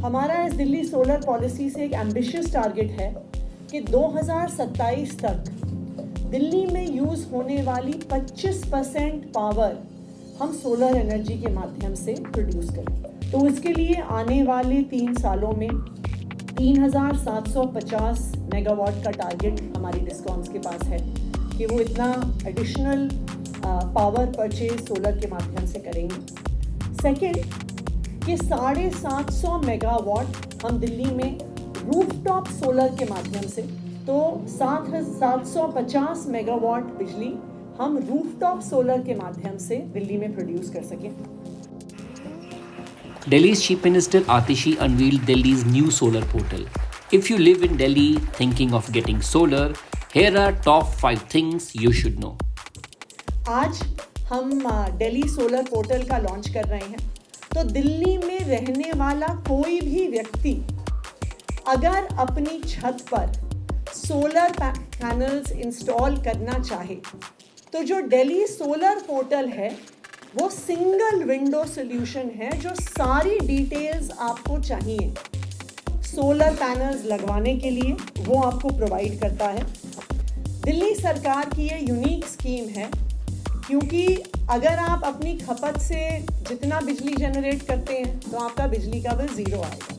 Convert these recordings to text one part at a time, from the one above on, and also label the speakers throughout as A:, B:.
A: हमारा इस Delhi solar policy से एक एम्बिशियस टारगेट है कि 2027 तक दिल्ली में यूज़ होने वाली 25% पावर हम सोलर एनर्जी के माध्यम से प्रोड्यूस करें। तो इसके लिए आने वाले 3 सालों में 3750 मेगावाट का टारगेट हमारी डिस्कॉम्स के पास है कि वो इतना एडिशनल पावर परचेज सोलर के माध्यम से करेंगे। सेकेंड, कि 750 मेगावाट हम दिल्ली में रूफटॉप सोलर के माध्यम से, तो 750 मेगावाट बिजली हम रूफटॉप सोलर के माध्यम से दिल्ली में प्रोड्यूस कर सकें।
B: Delhi's Chief Minister Atishi unveiled Delhi's new solar portal. If you live in Delhi thinking of getting solar, here are top 5 things you should know.
A: आज हम दिल्ली सोलर पोर्टल का लॉन्च कर रहे हैं। तो दिल्ली में रहने वाला कोई भी व्यक्ति अगर अपनी छत पर सोलर पैनल्स इंस्टॉल करना चाहे तो जो दिल्ली सोलर पोर्टल है वो सिंगल विंडो सॉल्यूशन है जो सारी डिटेल्स आपको चाहिए सोलर पैनल्स लगवाने के लिए वो आपको प्रोवाइड करता है। दिल्ली सरकार की ये यूनिक स्कीम है क्योंकि अगर आप अपनी खपत से जितना बिजली जनरेट करते हैं तो आपका बिजली का बिल ज़ीरो आएगा,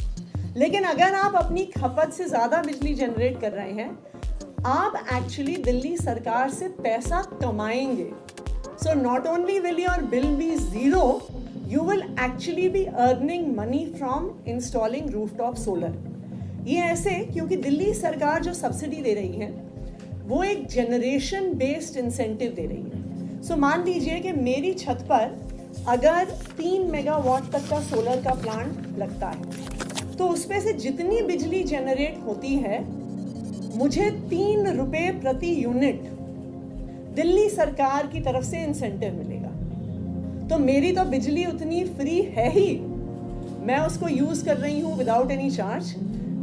A: लेकिन अगर आप अपनी खपत से ज़्यादा बिजली जनरेट कर रहे हैं आप एक्चुअली दिल्ली सरकार से पैसा कमाएंगे। So not only will your bill be zero, you will actually be earning money from installing rooftop solar. ये ऐसे क्योंकि दिल्ली सरकार जो सब्सिडी दे रही है वो एक जनरेशन बेस्ड इंसेंटिव दे रही है। सो मान लीजिए कि मेरी छत पर अगर 3 मेगावाट तक का सोलर का प्लांट लगता है तो उसमें से जितनी बिजली जनरेट होती है मुझे 3 रुपये प्रति यूनिट दिल्ली सरकार की तरफ से इंसेंटिव मिलेगा। तो मेरी तो बिजली उतनी फ्री है ही, मैं उसको यूज़ कर रही हूँ without any charge.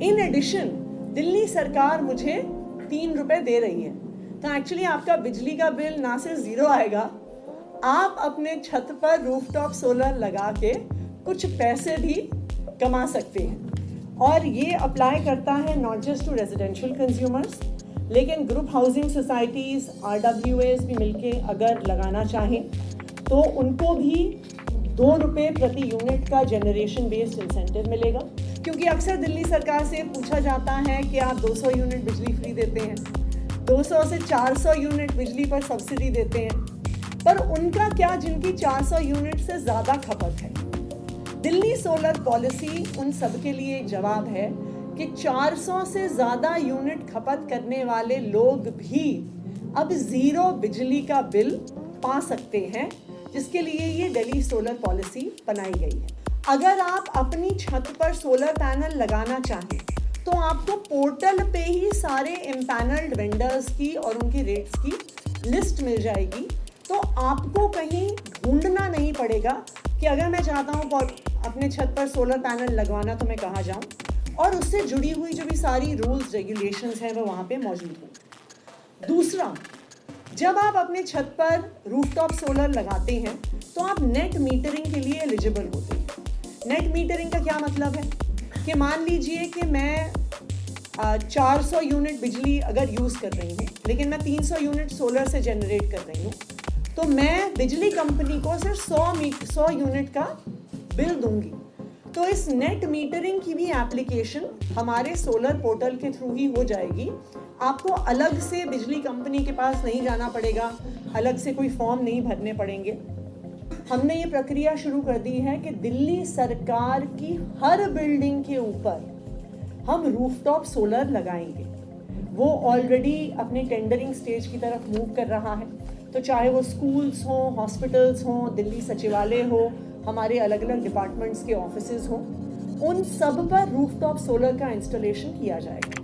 A: In addition Delhi सरकार मुझे 3 रुपये दे रही है। तो एक्चुअली आपका बिजली का बिल ना सिर्फ ज़ीरो आएगा, आप अपने छत पर रूफटॉप सोलर लगा के कुछ पैसे भी कमा सकते हैं। और ये अप्लाई करता है not just to residential consumers, लेकिन ग्रुप हाउसिंग सोसाइटीज़ RWAs भी मिलके अगर लगाना चाहें तो उनको भी 2 रुपये प्रति यूनिट का जनरेशन बेस्ड इंसेंटिव मिलेगा। क्योंकि अक्सर दिल्ली सरकार से पूछा जाता है कि आप 200 यूनिट बिजली फ्री देते हैं, 200 से 400 यूनिट बिजली पर सब्सिडी देते हैं, पर उनका क्या जिनकी 400 यूनिट से ज़्यादा खपत है। दिल्ली सोलर पॉलिसी उन सब के लिए एक जवाब है कि 400 से ज़्यादा यूनिट खपत करने वाले लोग भी अब ज़ीरो बिजली का बिल पा सकते हैं, जिसके लिए ये दिल्ली सोलर पॉलिसी बनाई गई है। अगर आप अपनी छत पर सोलर पैनल लगाना चाहें तो आपको पोर्टल पे ही सारे एम्पैनल्ड वेंडर्स की और उनकी रेट्स की लिस्ट मिल जाएगी। तो आपको कहीं ढूंढना नहीं पड़ेगा कि अगर मैं चाहता हूँ अपने छत पर सोलर पैनल लगवाना तो मैं कहाँ जाऊँ, और उससे जुड़ी हुई जो भी सारी रूल्स रेगुलेशंस हैं वो वहाँ पे मौजूद हैं। दूसरा, जब आप अपने छत पर रूफटॉप सोलर लगाते हैं तो आप नेट मीटरिंग के लिए एलिजिबल होते हैं। नेट मीटरिंग का क्या मतलब है कि मान लीजिए कि मैं 400 यूनिट बिजली अगर यूज़ कर रही हूँ लेकिन मैं 300 यूनिट सोलर से जनरेट कर रही हूँ, तो मैं बिजली कंपनी को सिर्फ 100 यूनिट का बिल दूंगी। तो इस नेट मीटरिंग की भी एप्लीकेशन हमारे सोलर पोर्टल के थ्रू ही हो जाएगी। आपको अलग से बिजली कंपनी के पास नहीं जाना पड़ेगा, अलग से कोई फॉर्म नहीं भरने पड़ेंगे। हमने ये प्रक्रिया शुरू कर दी है कि दिल्ली सरकार की हर बिल्डिंग के ऊपर हम रूफटॉप सोलर लगाएंगे। वो ऑलरेडी अपने टेंडरिंग स्टेज की तरफ मूव कर रहा है। तो चाहे वो स्कूल्स हों, हॉस्पिटल्स हों, दिल्ली सचिवालय हो, हमारे अलग अलग डिपार्टमेंट्स के ऑफिसेज हों, उन सब पर रूफटॉप सोलर का इंस्टॉलेशन किया जाएगा।